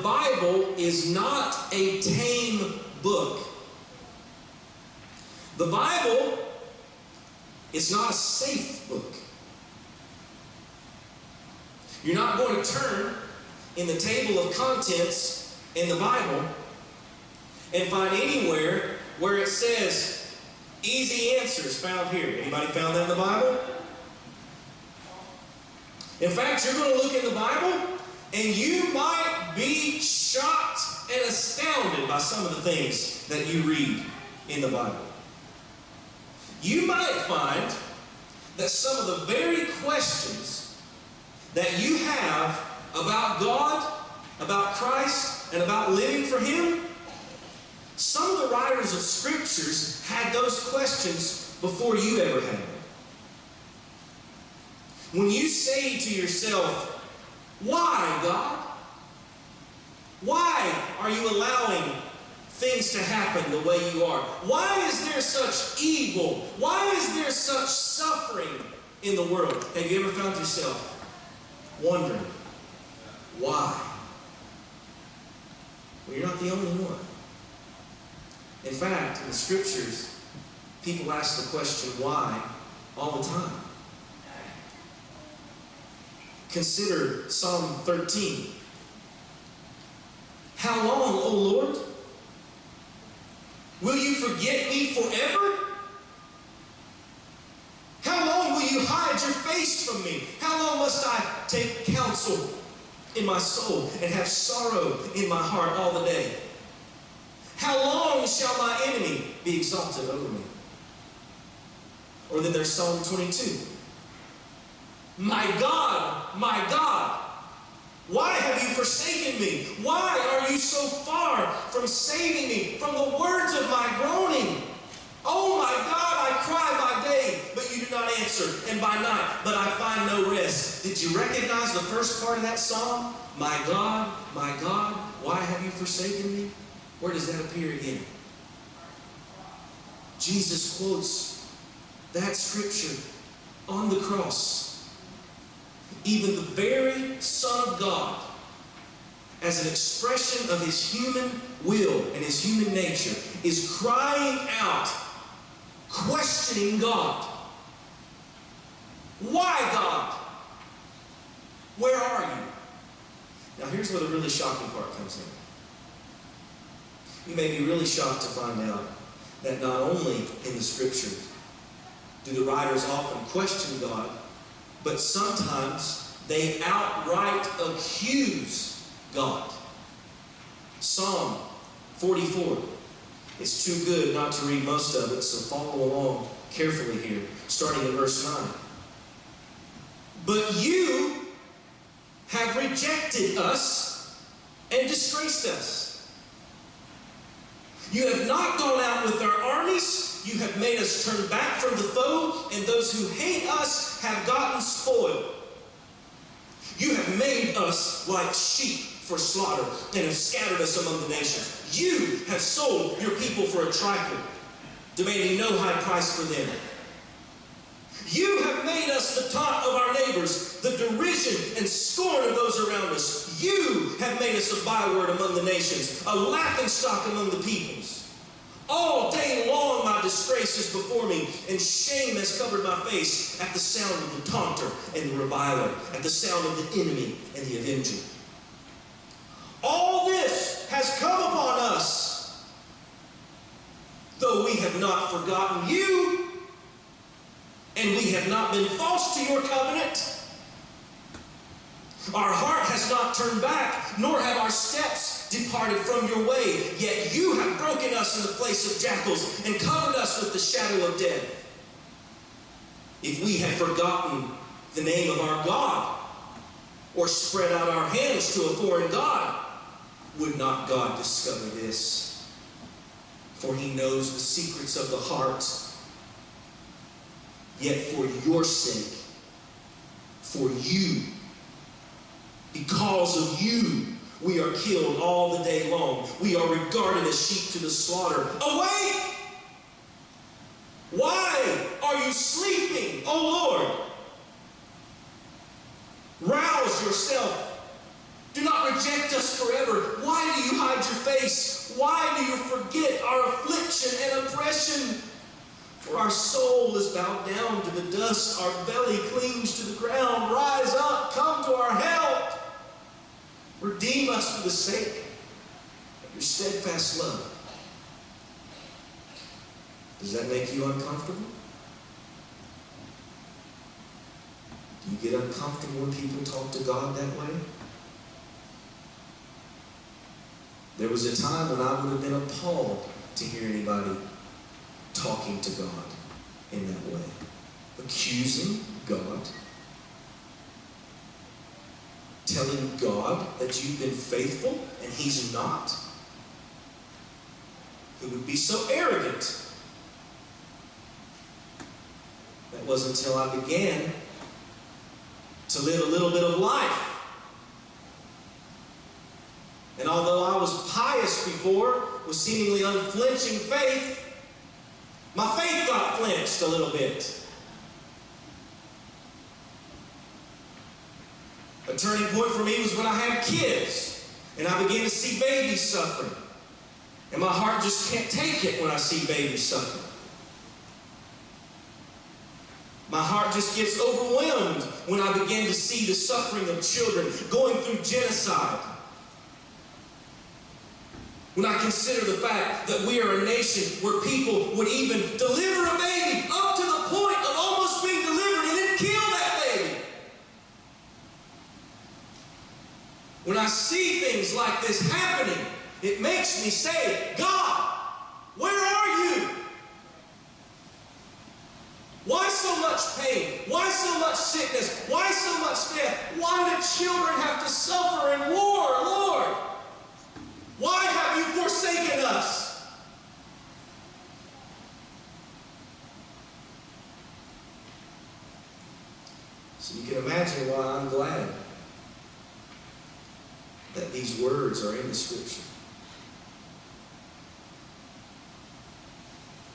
Bible is not a tame book. The Bible is not a safe book. You're not going to turn in the table of contents in the Bible and find anywhere where it says easy answers found here. Anybody found that in the Bible? In fact, you're going to look in the Bible and you might be shocked and astounded by some of the things that you read in the Bible. You might find that some of the very questions that you have about God, about Christ, and about living for Him, some of the writers of Scriptures had those questions before you ever had them. When you say to yourself, why, God? Why are you allowing things to happen the way you are? Why is there such evil? Why is there such suffering in the world? Have you ever found yourself wondering why? Well, you're not the only one. In fact, in the Scriptures, people ask the question why all the time. Consider Psalm 13. How long, O Lord? Will you forget me forever? How long will you hide your face from me? How long must I take counsel in my soul and have sorrow in my heart all the day? How long shall my enemy be exalted over me? Or then there's Psalm 22. My God, why have you forsaken me? Why are you so far from saving me from the words of my groaning? Oh my God, I cry by day, but you do not answer, and by night, but I find no rest. Did you recognize the first part of that song? My God, why have you forsaken me? Where does that appear again? Jesus quotes that scripture on the cross. Even the very Son of God, as an expression of His human will and His human nature, is crying out, questioning God. Why, God? Where are you? Now here's where the really shocking part comes in. You may be really shocked to find out that not only in the Scriptures do the writers often question God, but sometimes they outright accuse God. Psalm 44. It's too good not to read most of it, so follow along carefully here, starting in verse 9. But you have rejected us and disgraced us. You have not gone out with our armies. You have made us turn back from the foe, and those who hate us have gotten spoiled. You have made us like sheep for slaughter and have scattered us among the nations. You have sold your people for a trifle, demanding no high price for them. You have made us the taunt of our neighbors, the derision and scorn of those around us. You have made us a byword among the nations, a laughingstock among the peoples. All day long my disgrace is before me, and shame has covered my face at the sound of the taunter and the reviler, at the sound of the enemy and the avenger. All this has come upon us, though we have not forgotten you, and we have not been false to your covenant. Our heart has not turned back, nor have our steps departed from your way. Yet you have broken us in the place of jackals and covered us with the shadow of death. If we had forgotten the name of our God, or spread out our hands to a foreign god, would not God discover this? For He knows the secrets of the heart. Yet for your sake, for you, because of you, we are killed all the day long. We are regarded as sheep to the slaughter. Awake! Why are you sleeping, O Lord? Rouse yourself. Do not reject us forever. face? Why do you forget our affliction and oppression? For our soul is bowed down to the dust, our belly clings to the ground. Rise up, come to our help. Redeem us for the sake of your steadfast love. Does that make you uncomfortable? Do you get uncomfortable when people talk to God that way? There was a time when I would have been appalled to hear anybody talking to God in that way. Accusing God. Telling God that you've been faithful and He's not. Who would be so arrogant? That wasn't until I began to live a little bit of life. And although I was pious before, with seemingly unflinching faith, my faith got flinched a little bit. A turning point for me was when I had kids, and I began to see babies suffering. And my heart just can't take it when I see babies suffering. My heart just gets overwhelmed when I begin to see the suffering of children going through genocide. When I consider the fact that we are a nation where people would even deliver a baby up to the point of almost being delivered and then kill that baby. When I see things like this happening, it makes me say, God, where are you? Why so much pain? Why so much sickness? Why so much death? Why do children have to suffer in war, Lord? Why have you forsaken us? So you can imagine why I'm glad that these words are in the Scripture.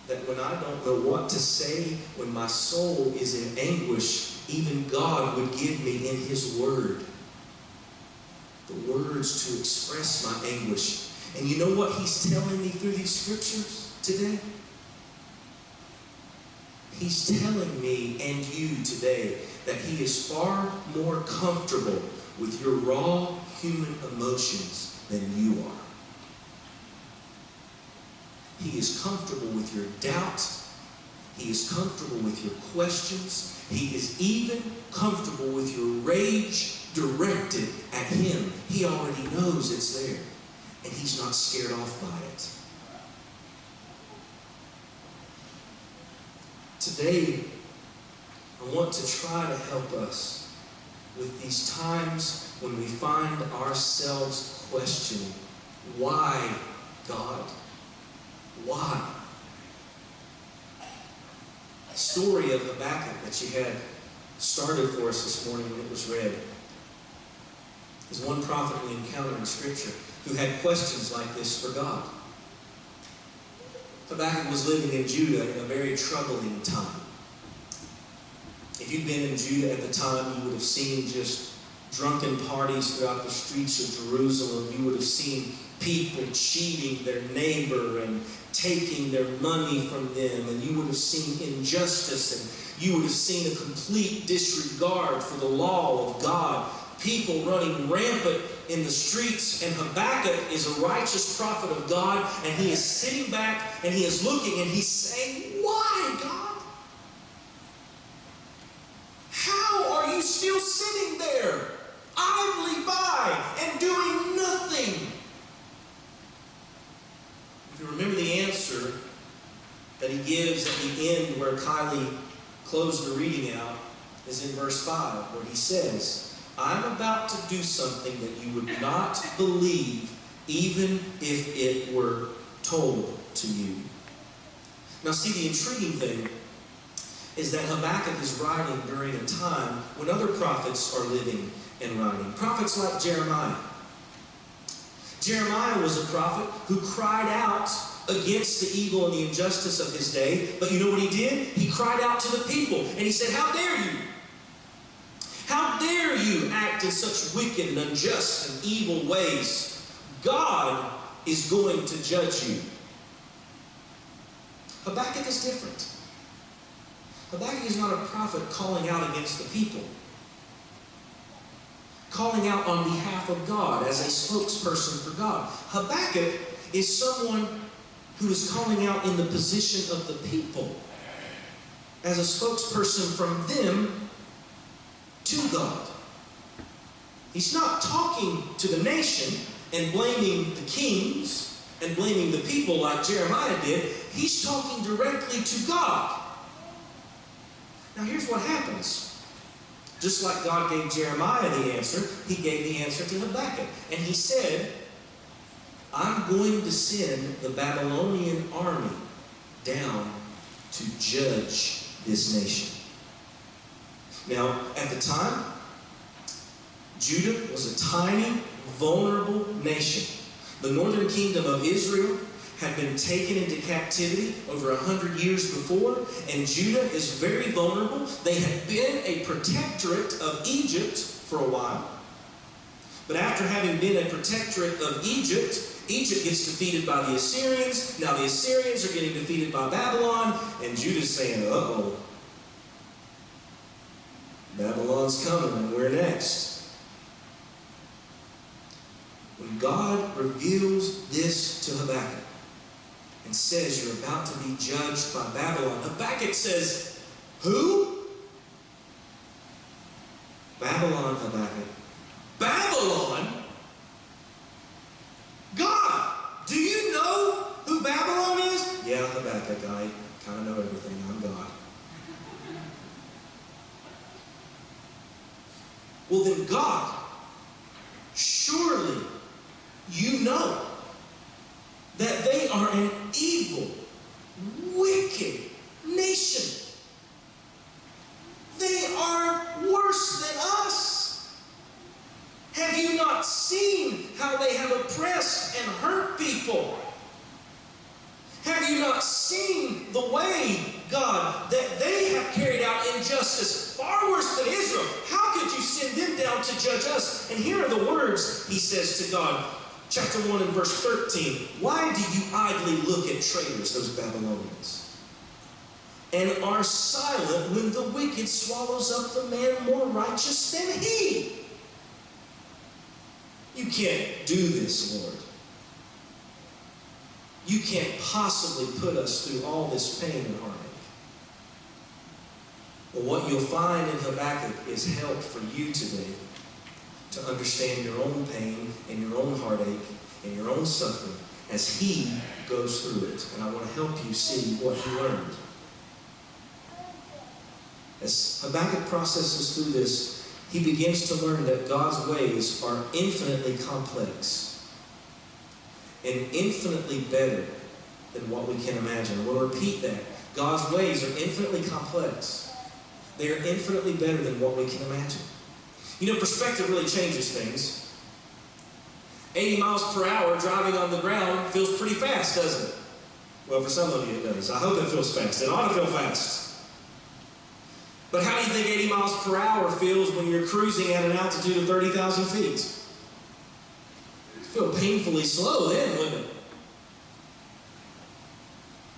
That when I don't know what to say, when my soul is in anguish, even God would give me in His Word the words to express my anguish. And you know what He's telling me through these Scriptures today? He's telling me and you today that He is far more comfortable with your raw human emotions than you are. He is comfortable with your doubt. He is comfortable with your questions. He is even comfortable with your rage directed at Him. He already knows it's there, and He's not scared off by it. Today, I want to try to help us with these times when we find ourselves questioning, why, God? Why? The story of Habakkuk that you had started for us this morning when it was read is one prophet we encounter in Scripture who had questions like this for God. Habakkuk was living in Judah in a very troubling time. If you'd been in Judah at the time, you would have seen just drunken parties throughout the streets of Jerusalem. You would have seen people cheating their neighbor and taking their money from them, and you would have seen injustice, and you would have seen a complete disregard for the law of God. People running rampant in the streets, and Habakkuk is a righteous prophet of God, and he is sitting back and he is looking and he's saying, why, God? How are you still sitting there, idly by and doing nothing? If you remember the answer that he gives at the end where Kylie closed the reading out is in verse 5, where he says, I'm about to do something that you would not believe even if it were told to you. Now see, the intriguing thing is that Habakkuk is writing during a time when other prophets are living and writing. Prophets like Jeremiah. Jeremiah was a prophet who cried out against the evil and the injustice of his day. But you know what he did? He cried out to the people and he said, how dare you? How dare you act in such wicked and unjust and evil ways? God is going to judge you. Habakkuk is different. Habakkuk is not a prophet calling out against the people, calling out on behalf of God as a spokesperson for God. Habakkuk is someone who is calling out in the position of the people as a spokesperson from them to God. He's not talking to the nation and blaming the kings and blaming the people like Jeremiah did. He's talking directly to God. Now here's what happens. Just like God gave Jeremiah the answer, he gave the answer to Habakkuk. And he said, I'm going to send the Babylonian army down to judge this nation. Now, at the time, Judah was a tiny, vulnerable nation. The northern kingdom of Israel had been taken into captivity over 100 years before, and Judah is very vulnerable. They had been a protectorate of Egypt for a while. But after having been a protectorate of Egypt, Egypt gets defeated by the Assyrians. Now the Assyrians are getting defeated by Babylon, and Judah's saying, uh-oh, Babylon's coming and we're next. When God reveals this to Habakkuk and says you're about to be judged by Babylon, Habakkuk says, who? Babylon, Habakkuk. Babylon? God! Do you know who Babylon is? Yeah, Habakkuk, I kind of know everything. I'm God. Well then, God, surely you know that they are an evil, wicked nation. They are worse than us. Have you not seen how they have oppressed and hurt people? Have you not seen the way, God, that they have carried out injustice far worse than Israel? How could you send them down to judge us? And here are the words he says to God. Chapter 1 and verse 13. Why do you idly look at traitors, those Babylonians, and are silent when the wicked swallows up the man more righteous than he? You can't do this, Lord. You can't possibly put us through all this pain and heartache. Well, what you'll find in Habakkuk is help for you today to understand your own pain and your own heartache and your own suffering as he goes through it. And I want to help you see what he learned. As Habakkuk processes through this, he begins to learn that God's ways are infinitely complex and infinitely better than what we can imagine. We'll repeat that. God's ways are infinitely complex. They are infinitely better than what we can imagine. You know, perspective really changes things. 80 miles per hour driving on the ground feels pretty fast, doesn't it? Well, for some of you it does. I hope it feels fast. It ought to feel fast. But how do you think 80 miles per hour feels when you're cruising at an altitude of 30,000 feet? Feel painfully slow then, wouldn't it?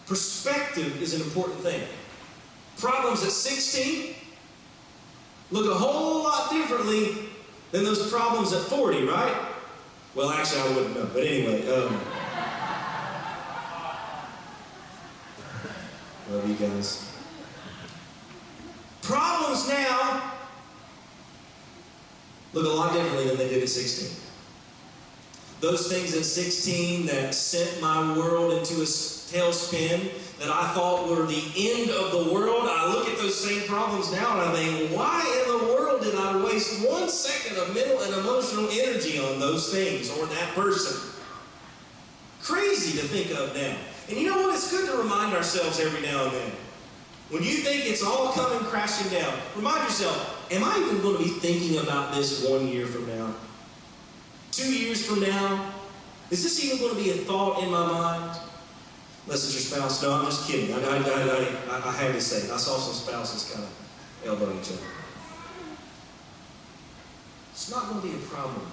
Perspective is an important thing. Problems at 16 look a whole lot differently than those problems at 40, right? Well, actually, I wouldn't know. But anyway, love you guys. Problems now look a lot differently than they did at 16. Those things at 16 that sent my world into a tailspin that I thought were the end of the world, I look at those same problems now and I think, why in the world did I waste 1 second of mental and emotional energy on those things or that person? Crazy to think of now. And you know what? It's good to remind ourselves every now and then. When you think it's all coming crashing down, remind yourself, am I even going to be thinking about this 1 year from now? 2 years from now? Is this even going to be a thought in my mind? Unless it's your spouse. No, I'm just kidding. I had to say it. I saw some spouses kind of elbow each other. It's not going to be a problem.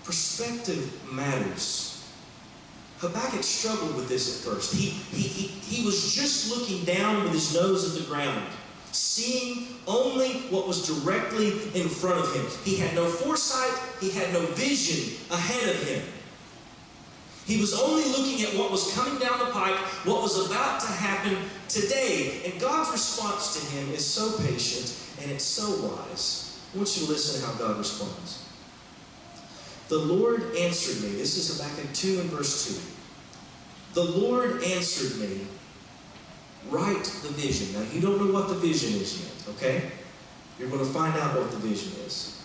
perspective matters. Habakkuk struggled with this at first. He was just looking down with his nose at the ground, seeing only what was directly in front of him. He had no foresight. He had no vision ahead of him. He was only looking at what was coming down the pike, what was about to happen today. And God's response to him is so patient and it's so wise. I want you to listen to how God responds. The Lord answered me. This is Habakkuk 2 and verse 2. The Lord answered me, write the vision. Now, you don't know what the vision is yet, okay? You're going to find out what the vision is.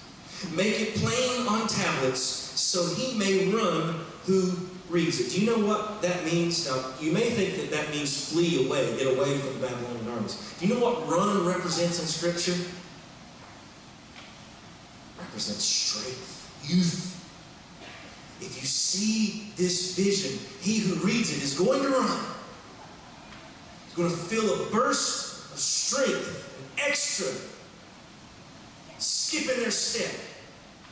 Make it plain on tablets so he may run who reads it. Do you know what that means? Now, you may think that that means flee away, get away from the Babylonian armies. Do you know what run represents in Scripture? It represents strength, youth. If you see this vision, he who reads it is going to run. He's going to feel a burst of strength, an extra skip in their step,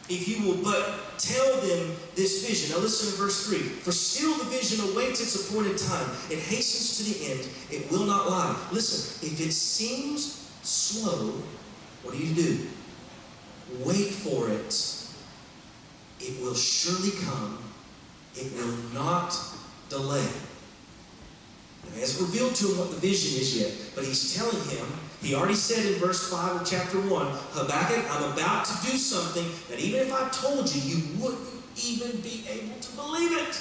if you will but tell them this vision. Now listen to verse 3. For still the vision awaits its appointed time. It hastens to the end. It will not lie. Listen, if it seems slow, what do? Wait for it. It will surely come. It will not delay. Now, he hasn't revealed to him what the vision is yet, but he's telling him, he already said in verse 5 of chapter 1, Habakkuk, I'm about to do something that even if I told you, you wouldn't even be able to believe it.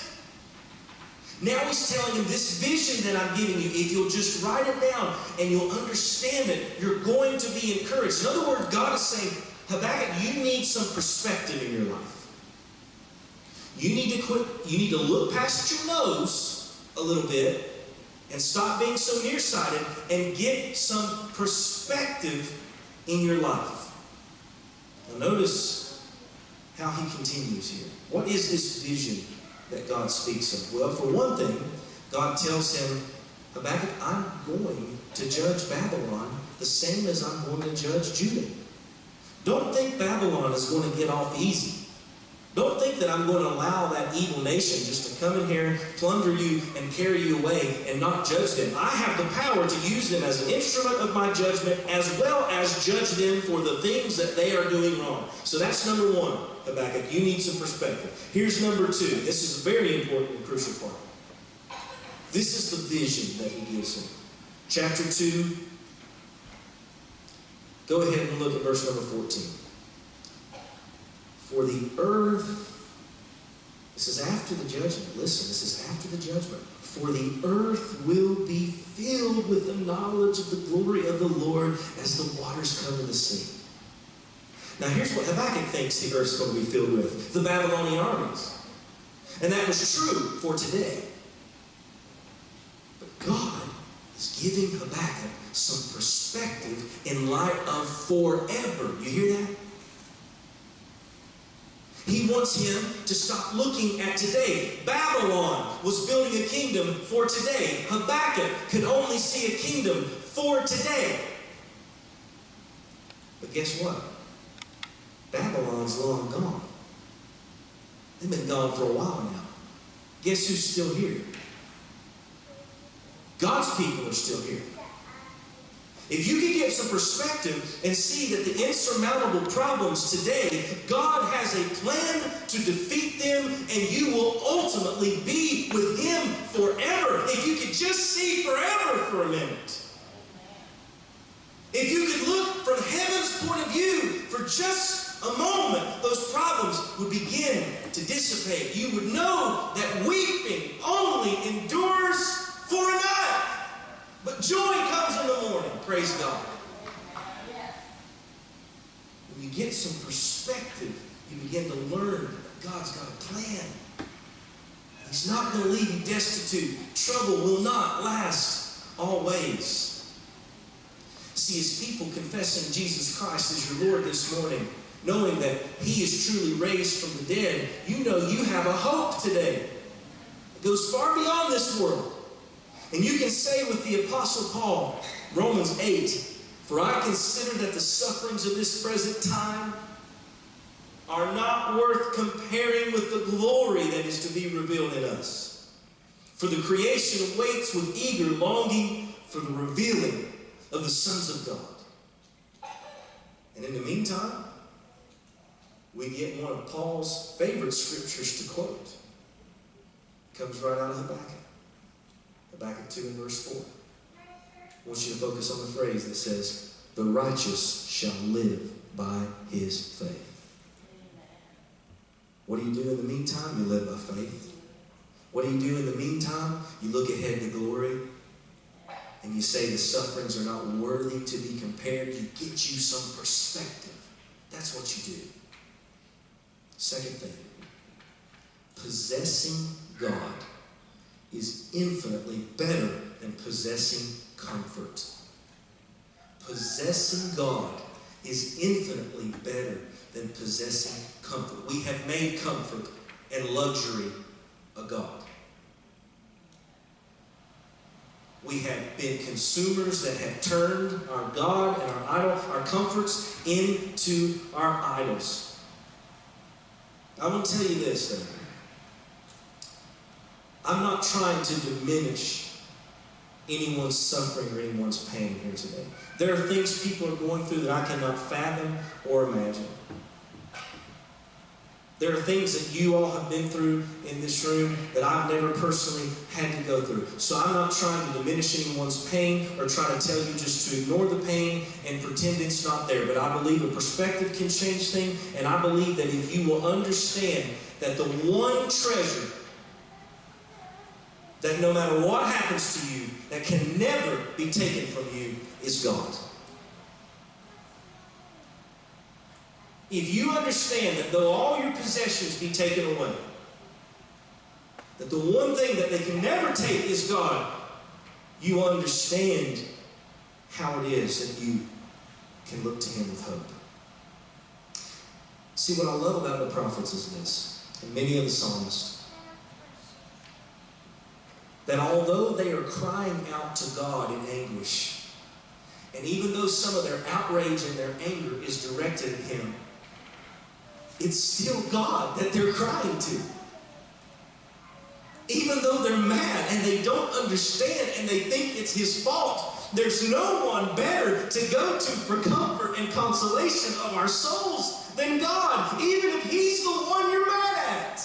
Now he's telling him this vision that I'm giving you, if you'll just write it down and you'll understand it, you're going to be encouraged. In other words, God is saying, Habakkuk, you need some perspective in your life. You need to look past your nose a little bit and stop being so nearsighted and get some perspective in your life. Now notice how he continues here. What is this vision that God speaks of? Well, for one thing, God tells him, Habakkuk, I'm going to judge Babylon the same as I'm going to judge Judah. Don't think Babylon is going to get off easy. Don't think that I'm going to allow that evil nation just to come in here, plunder you, and carry you away and not judge them. I have the power to use them as an instrument of my judgment as well as judge them for the things that they are doing wrong. So that's number one, Habakkuk. You need some perspective. Here's number two. This is a very important and crucial part. This is the vision that he gives him. Chapter 2. Go ahead and look at verse number 14. For the earth, this is after the judgment. Listen, this is after the judgment. For the earth will be filled with the knowledge of the glory of the Lord as the waters cover the sea. Now here's what Habakkuk thinks the earth's going to be filled with. The Babylonian armies. And that was true for today. But God is giving Habakkuk some perspective in light of forever. You hear that? He wants him to stop looking at today. Babylon was building a kingdom for today. Habakkuk could only see a kingdom for today. But guess what? Babylon's long gone. They've been gone for a while now. Guess who's still here? God's people are still here. If you can get some perspective and see that the insurmountable problems today, God has a plan to defeat them, and you will ultimately be with him forever. If you could just see forever for a minute. If you could look from heaven's point of view for just a moment, those problems would begin to dissipate. You would know that weeping only endures for a night. But joy comes in the morning. Praise God. When you get some perspective, you begin to learn that God's got a plan. He's not going to leave you destitute. Trouble will not last always. See, as people confessing Jesus Christ as your Lord this morning, knowing that he is truly raised from the dead, you know you have a hope today. It goes far beyond this world. And you can say with the Apostle Paul, Romans 8, for I consider that the sufferings of this present time are not worth comparing with the glory that is to be revealed in us. For the creation waits with eager longing for the revealing of the sons of God. And in the meantime, we get one of Paul's favorite scriptures to quote. It comes right out of Habakkuk. Habakkuk 2 and verse 4. I want you to focus on the phrase that says, the righteous shall live by his faith. What do you do in the meantime? You live by faith. What do you do in the meantime? You look ahead to glory and you say the sufferings are not worthy to be compared. You get you some perspective. That's what you do. Second thing, possessing God is infinitely better than possessing comfort. Possessing God is infinitely better than possessing comfort. We have made comfort and luxury a God. We have been consumers that have turned our God and our idol, our comforts, into our idols. I want to tell you this, though. I'm not trying to diminish anyone's suffering or anyone's pain here today. There are things people are going through that I cannot fathom or imagine. There are things that you all have been through in this room that I've never personally had to go through. So I'm not trying to diminish anyone's pain or try to tell you just to ignore the pain and pretend it's not there. But I believe a perspective can change things, and I believe that if you will understand that the one treasure that no matter what happens to you, that can never be taken from you, is God. If you understand that though all your possessions be taken away, that the one thing that they can never take is God, you understand how it is that you can look to Him with hope. See, what I love about the prophets is this, and many of the psalmists, that although they are crying out to God in anguish, and even though some of their outrage and their anger is directed at Him, it's still God that they're crying to. Even though they're mad and they don't understand and they think it's His fault, there's no one better to go to for comfort and consolation of our souls than God, even if He's the one you're mad at.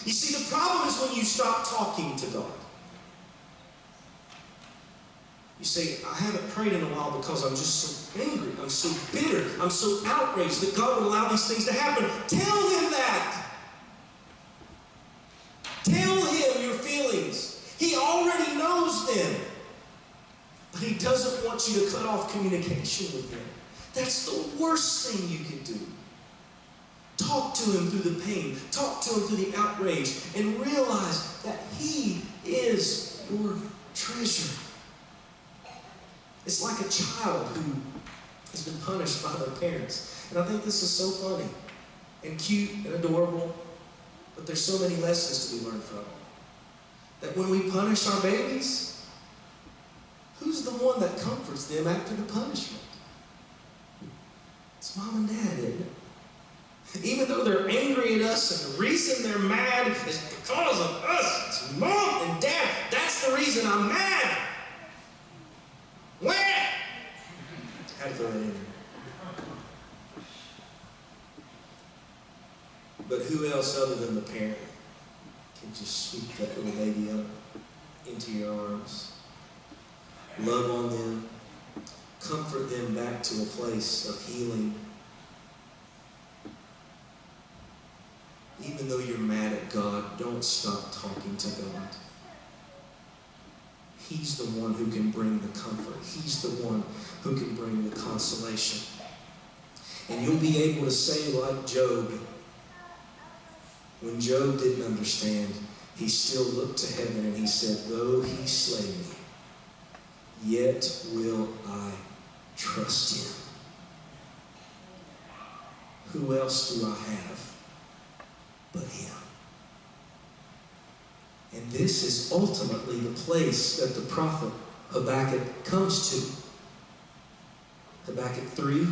You see, the problem is when you stop talking to God. You say, I haven't prayed in a while because I'm just so angry, I'm so bitter, I'm so outraged that God would allow these things to happen. Tell Him that. Tell Him your feelings. He already knows them. But He doesn't want you to cut off communication with Him. That's the worst thing you can do. Talk to Him through the pain. Talk to Him through the outrage. And realize that He is your treasure. It's like a child who has been punished by their parents. And I think this is so funny and cute and adorable, but there's so many lessons to be learned from it. That when we punish our babies, who's the one that comforts them after the punishment? It's mom and dad, isn't it? Even though they're angry at us and the reason they're mad is because of us, it's mom and dad. That's the reason I'm mad. Where? Had to throw that in there. But who else other than the parent can just sweep that little baby up into your arms, love on them, comfort them back to a place of healing? Even though you're mad at God, don't stop talking to God. He's the one who can bring the comfort. He's the one who can bring the consolation. And you'll be able to say like Job, when Job didn't understand, he still looked to heaven and he said, though He slay me, yet will I trust Him. Who else do I have but Him? And this is ultimately the place that the prophet Habakkuk comes to. Habakkuk 3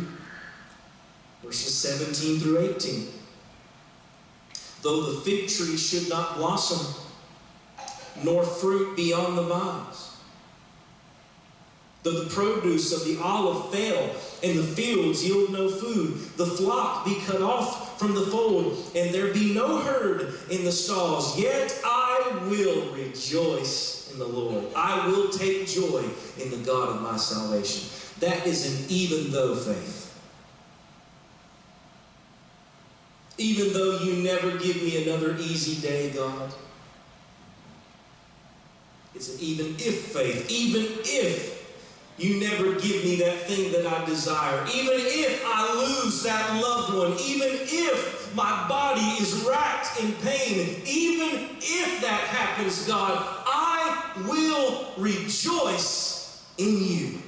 Verses 17 through 18. Though the fig tree should not blossom, nor fruit be on the vines, though the produce of the olive fail, and the fields yield no food, the flock be cut off from the fold, and there be no herd in the stalls, yet I will rejoice in the Lord. I will take joy in the God of my salvation. That is an even though faith. Even though you never give me another easy day, God. It's an even if faith. Even if you never give me that thing that I desire. Even if I lose that loved one. Even if my body is racked in pain. Even if that happens, God, I will rejoice in you.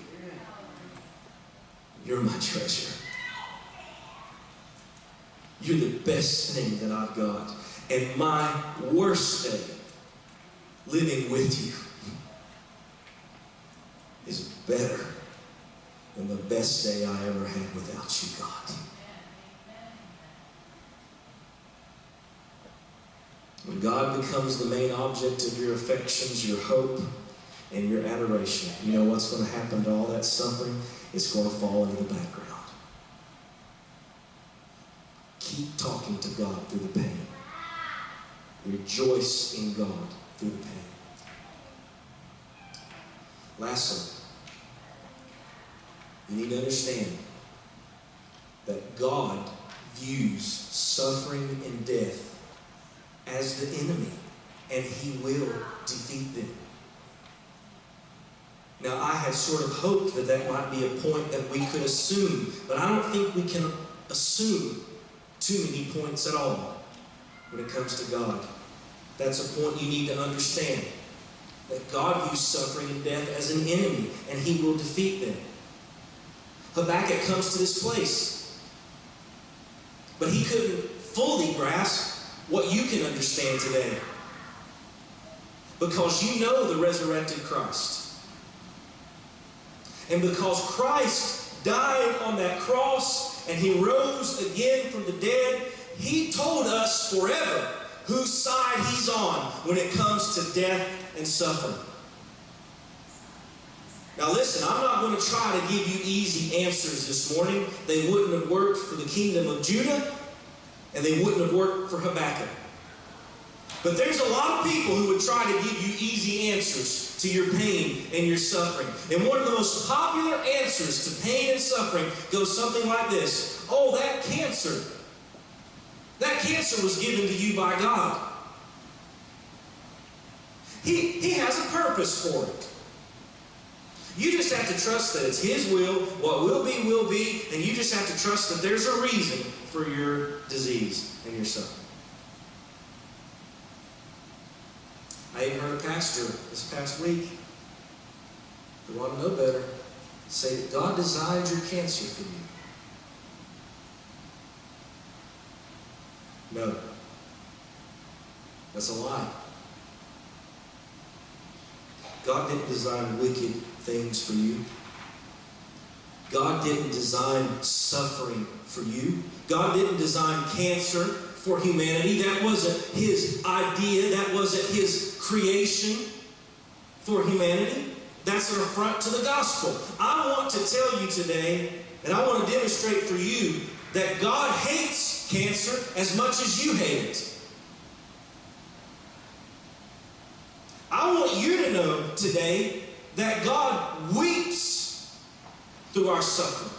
You're my treasure. You're the best thing that I've got. And my worst day, living with you, is better than the best day I ever had without you, God. When God becomes the main object of your affections, your hope, and your adoration, you know what's going to happen to all that suffering? It's going to fall into the background. Keep talking to God through the pain. Rejoice in God through the pain. Lastly, you need to understand that God views suffering and death as the enemy, and He will defeat them. Now, I had sort of hoped that that might be a point that we could assume, but I don't think we can assume too many points at all when it comes to God. That's a point you need to understand. That God views suffering and death as an enemy, and He will defeat them. Habakkuk comes to this place, but he couldn't fully grasp what you can understand today, because you know the resurrected Christ. And because Christ died on that cross and He rose again from the dead, He told us forever whose side He's on when it comes to death and suffering. Now listen, I'm not going to try to give you easy answers this morning. They wouldn't have worked for the kingdom of Judah, and they wouldn't have worked for Habakkuk. But there's a lot of people who would try to give you easy answers to your pain and your suffering. And one of the most popular answers to pain and suffering goes something like this. Oh, that cancer was given to you by God. He has a purpose for it. You just have to trust that it's His will. What will be, and you just have to trust that there's a reason for your disease and your suffering. I even heard a pastor this past week, who want to know better, say that God designed your cancer for you. No. That's a lie. God didn't design wicked things for you. God didn't design suffering for you. God didn't design cancer for humanity. That wasn't His idea. That wasn't His creation for humanity. That's an affront to the gospel. I want to tell you today, and I want to demonstrate for you, that God hates cancer as much as you hate it. I want you to know today that God weeps through our suffering.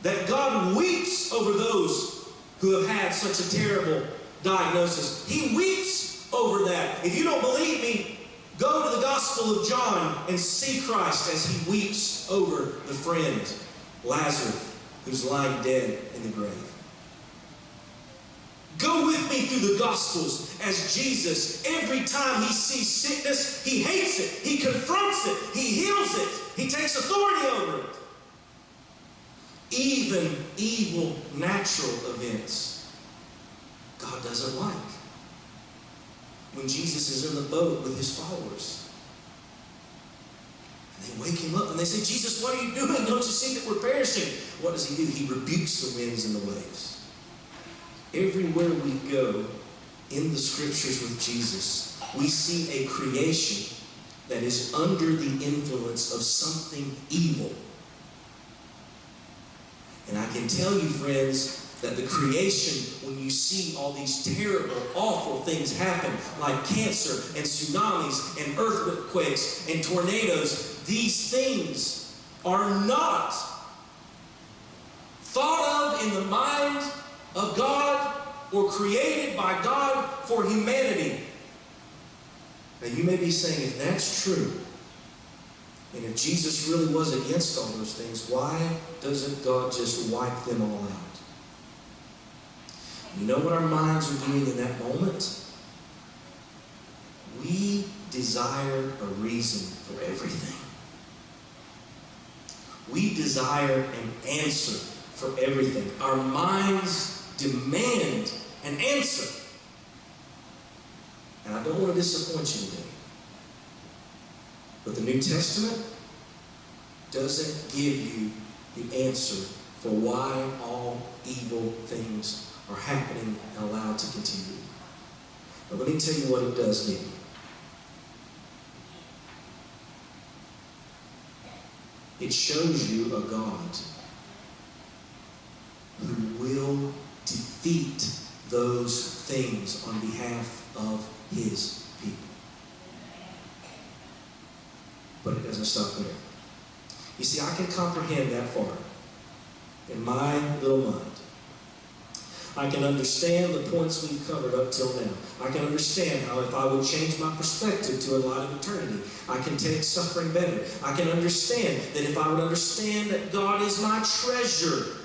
That God weeps over those who have had such a terrible diagnosis. He weeps over that. If you don't believe me, go to the Gospel of John and see Christ as He weeps over the friend, Lazarus, who's lying dead in the grave. Go with me through the Gospels as Jesus, every time He sees sickness, He hates it, He confronts it, He heals it, He takes authority over it. Even evil natural events, God doesn't like. When Jesus is in the boat with His followers, and they wake him up and they say, Jesus, what are you doing? Don't you see that we're perishing? What does he do? He rebukes the winds and the waves. Everywhere we go in the scriptures with Jesus, we see a creation that is under the influence of something evil. And I can tell you, friends, that the creation, when you see all these terrible, awful things happen, like cancer and tsunamis and earthquakes and tornadoes, these things are not thought of in the mind of God or created by God for humanity. Now you may be saying, if that's true, and if Jesus really was against all those things, why doesn't God just wipe them all out? You know what our minds are doing in that moment? We desire a reason for everything. We desire an answer for everything. Our minds demand an answer. And I don't want to disappoint you today, but the New Testament doesn't give you the answer for why all evil things are happening and allowed to continue. But let me tell you what it does give you. It shows you a God who will defeat those things on behalf of his people. But it doesn't stop there. You see, I can comprehend that far in my little mind. I can understand the points we've covered up till now. I can understand how if I would change my perspective to a light of eternity, I can take suffering better. I can understand that if I would understand that God is my treasure,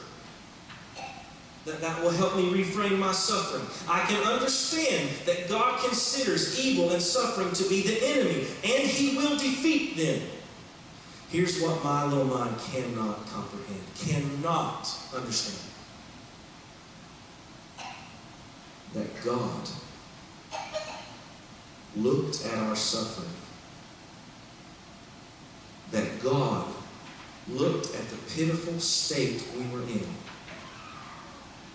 that will help me reframe my suffering. I can understand that God considers evil and suffering to be the enemy, and he will defeat them. Here's what my little mind cannot comprehend, cannot understand. That God looked at our suffering. That God looked at the pitiful state we were in.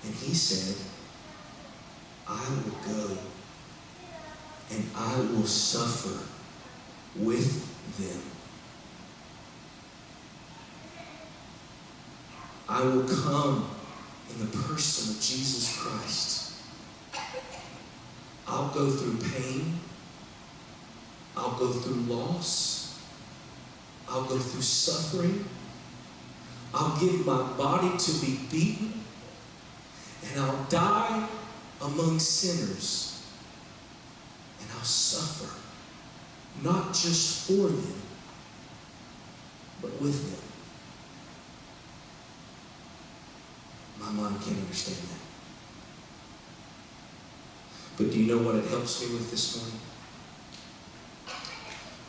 And he said, I will go and I will suffer with them. I will come in the person of Jesus Christ. I'll go through pain. I'll go through loss. I'll go through suffering. I'll give my body to be beaten. And I'll die among sinners. And I'll suffer. Not just for them, but with them. My mind can't understand that. But do you know what it helps me with this morning?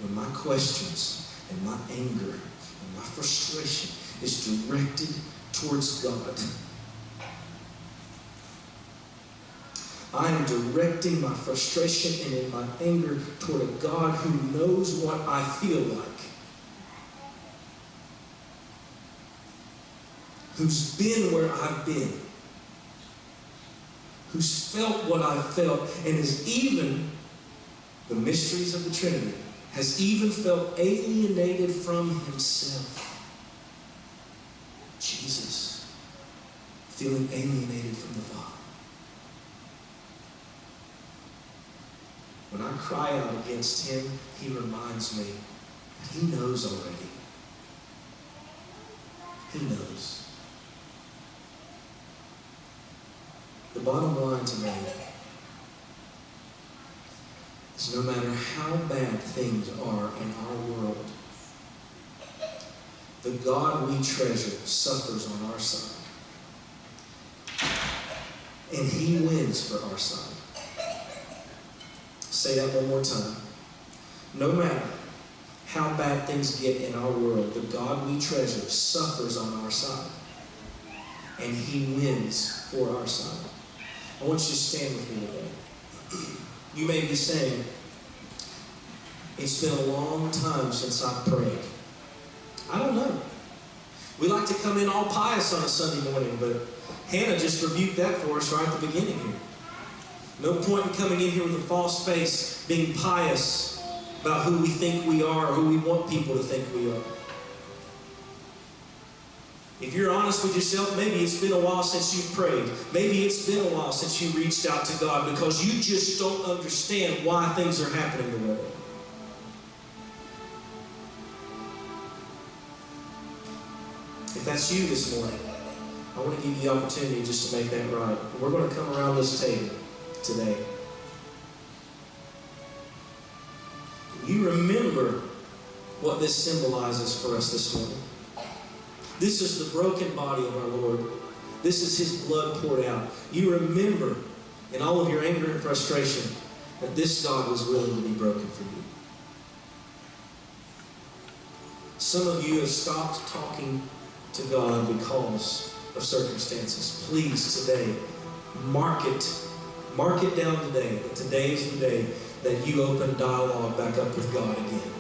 When my questions and my anger and my frustration is directed towards God, I am directing my frustration and in my anger toward a God who knows what I feel like, who's been where I've been, who's felt what I've felt, and is even, the mysteries of the Trinity, has even felt alienated from himself. Jesus, feeling alienated from the Father. When I cry out against him, he reminds me that he knows already. He knows. The bottom line today is no matter how bad things are in our world, the God we treasure suffers on our side. And he wins for our side. Say that one more time. No matter how bad things get in our world, the God we treasure suffers on our side. And he wins for our side. I want you to stand with me today. You may be saying, it's been a long time since I've prayed. I don't know. We like to come in all pious on a Sunday morning, but Hannah just rebuked that for us right at the beginning here. No point in coming in here with a false face, being pious about who we think we are or who we want people to think we are. If you're honest with yourself, maybe it's been a while since you've prayed. Maybe it's been a while since you reached out to God because you just don't understand why things are happening the way they are. If that's you this morning, I want to give you the opportunity just to make that right. We're going to come around this table today. You remember what this symbolizes for us this morning. This is the broken body of our Lord. This is His blood poured out. You remember in all of your anger and frustration that this God was willing to be broken for you. Some of you have stopped talking to God because of circumstances. Please, today, mark it down today, that today is the day that you open dialogue back up with God again.